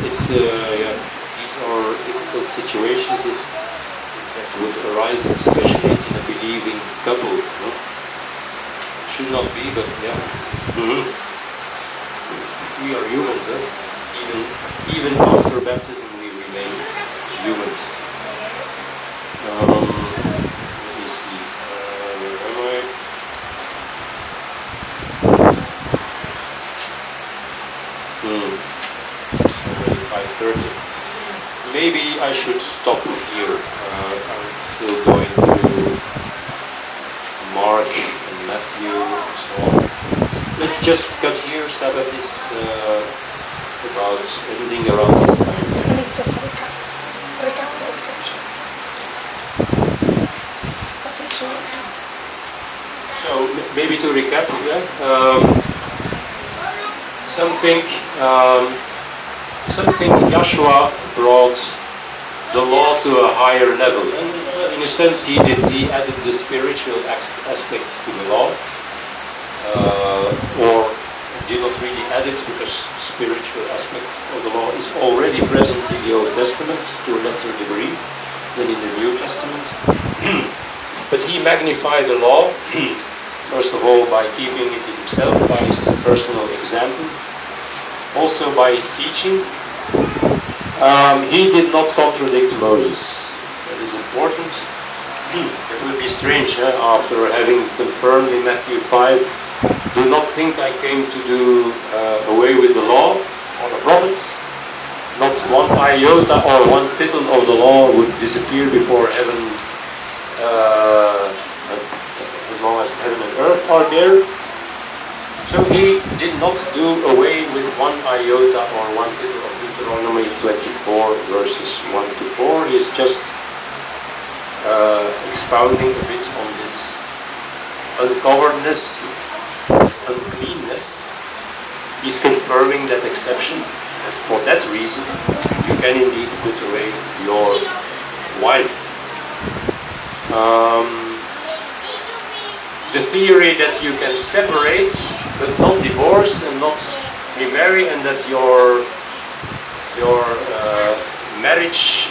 it's yeah, these are difficult situations if that would arise, especially in a believing couple. No? Should not be, but yeah. We are humans, even after baptism we remain humans. Let me see. Where am I? It's already 5:30. Maybe I should stop here. I'm still going to Mark and Matthew and so on. Let's just cut here. Sabbath is about ending around this time. Let me just recap the exception. So maybe to recap, yeah, something Joshua brought the law to a higher level, and in a sense he did. He added the spiritual aspect to the law, or did not really add it, because the spiritual aspect of the law is already present in the Old Testament to a lesser degree than in the New Testament. But he magnified the law, first of all by keeping it himself, by his personal example, also by his teaching. He did not contradict Moses. That is important. It would be strange, after having confirmed in Matthew 5, do not think I came to do away with the law or the prophets. Not one iota or one tittle of the law would disappear before heaven, as long as heaven and earth are there. So he did not do away with one iota or one tittle of Deuteronomy 24 verses 1 to 4. He's just expounding a bit on this uncoveredness, this uncleanness. He's confirming that exception, that for that reason you can indeed put away your wife. The theory that you can separate but not divorce and not remarry, and that your marriage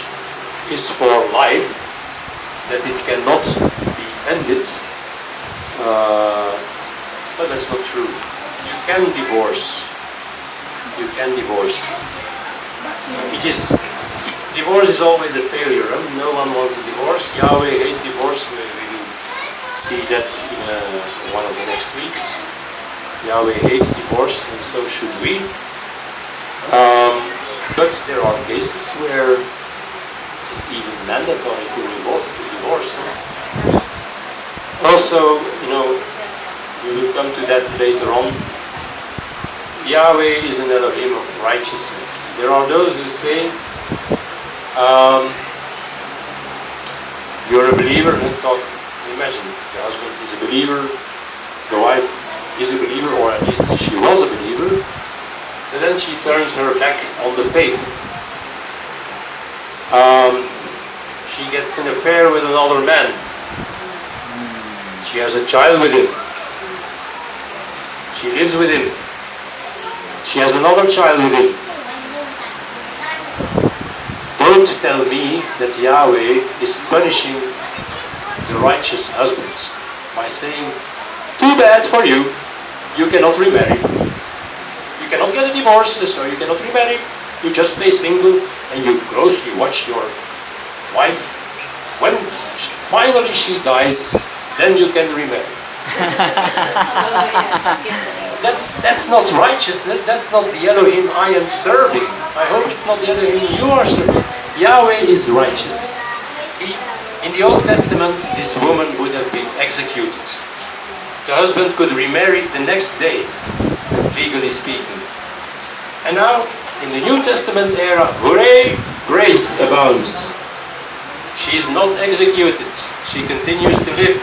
is for life, that it cannot be ended, but that's not true. You can divorce. You can divorce. Divorce is always a failure. No one wants a divorce. Yahweh hates divorce. We will see that in one of the next weeks. Yahweh hates divorce, and so should we. But there are cases where it is even mandatory to divorce. Also, we will come to that later on. Yahweh is an Elohim of righteousness. There are those who say, you're a believer, imagine, the husband is a believer, the wife is a believer, or at least she was a believer, and then she turns her back on the faith. She gets an affair with another man. She has a child with him. She lives with him. She has another child with him. Don't tell me that Yahweh is punishing the righteous husband by saying, too bad for you, you cannot remarry. You cannot get a divorce, so you cannot remarry. You just stay single and you closely watch your wife. When finally she dies, then you can remarry. That's not righteousness. That's not the Elohim I am serving. I hope it's not the Elohim you are serving. Yahweh is righteous. In the Old Testament, this woman would have been executed. The husband could remarry the next day, legally speaking. And now, in the New Testament era, hooray, grace abounds. She is not executed. She continues to live.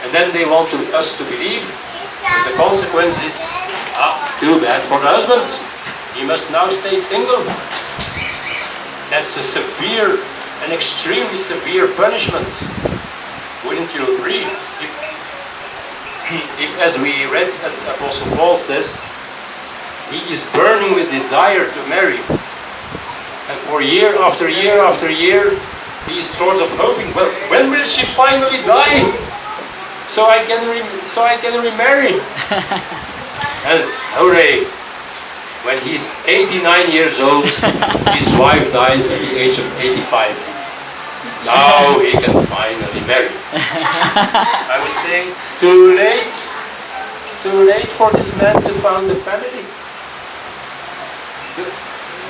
And then they want us to believe that the consequence is, too bad for the husband. He must now stay single. That's an extremely severe punishment. Wouldn't you agree? If as we read, as Apostle Paul says, He is burning with desire to marry. And for year after year after year, he is sort of hoping, well, when will she finally die? So I can remarry. And hooray! When he's 89 years old, his wife dies at the age of 85. Now he can finally marry. I would say, too late for this man to found a family.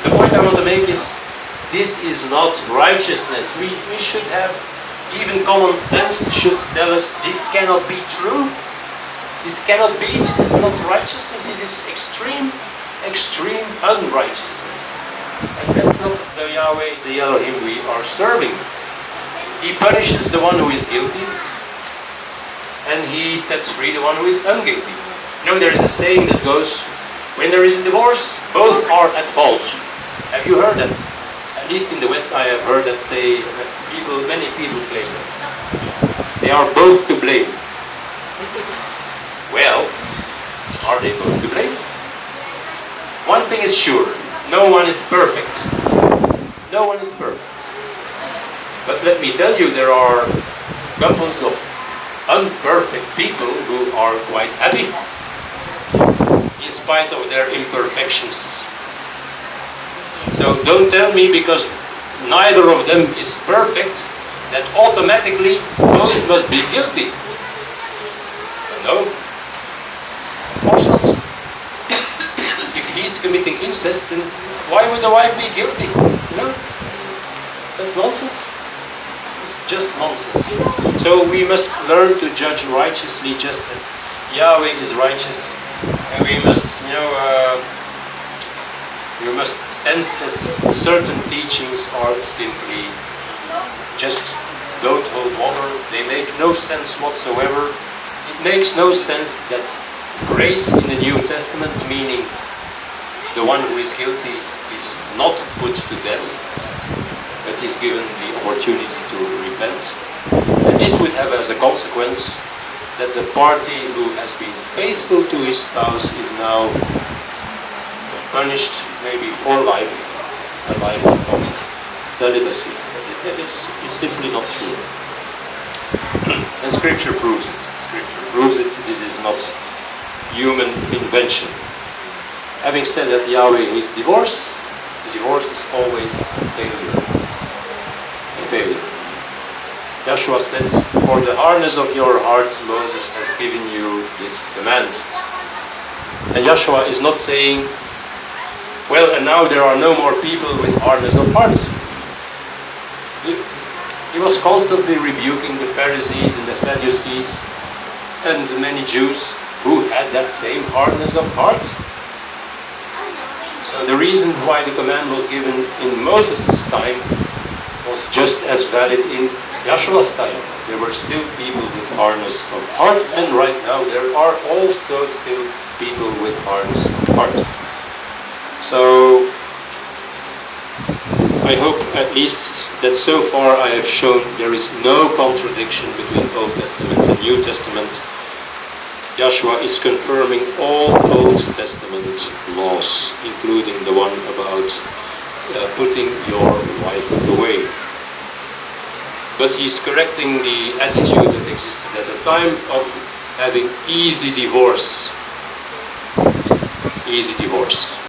The point I want to make is, this is not righteousness. We should have, even common sense should tell us this cannot be true. This cannot be, this is not righteousness, this is extreme unrighteousness. And that's not the Yahweh, the Elohim we are serving. He punishes the one who is guilty, and he sets free the one who is unguilty. You know, there is a saying that goes, when there is a divorce, both are at fault. Have you heard that? At least in the West I have heard that say, many people claim that. They are both to blame. Well, are they both to blame? One thing is sure, no one is perfect. No one is perfect. But let me tell you, there are couples of unperfect people who are quite happy, in spite of their imperfections. So don't tell me, because neither of them is perfect, that automatically both must be guilty. No, of course not. If he's committing incest, then why would the wife be guilty? No, that's nonsense. It's just nonsense. So we must learn to judge righteously, just as Yahweh is righteous, and we must, you must sense that certain teachings are simply just don't hold water. They make no sense whatsoever. It makes no sense that grace in the New Testament, meaning the one who is guilty is not put to death, but is given the opportunity to repent. And this would have as a consequence that the party who has been faithful to his spouse is now punished maybe for life, a life of celibacy. It's simply not true. And Scripture proves it. Scripture proves it. This is not human invention. Having said that Yahweh hates divorce, the divorce is always a failure. A failure. Joshua said, "For the hardness of your heart, Moses has given you this command." And Joshua is not saying, well, and now there are no more people with hardness of heart. He was constantly rebuking the Pharisees and the Sadducees and many Jews who had that same hardness of heart. So the reason why the command was given in Moses' time was just as valid in Joshua's time. There were still people with hardness of heart, and right now there are also still people with hardness of heart. So I hope at least that so far I have shown there is no contradiction between Old Testament and New Testament. Joshua is confirming all Old Testament laws, including the one about putting your wife away. But he's correcting the attitude that existed at the time of having easy divorce. Easy divorce.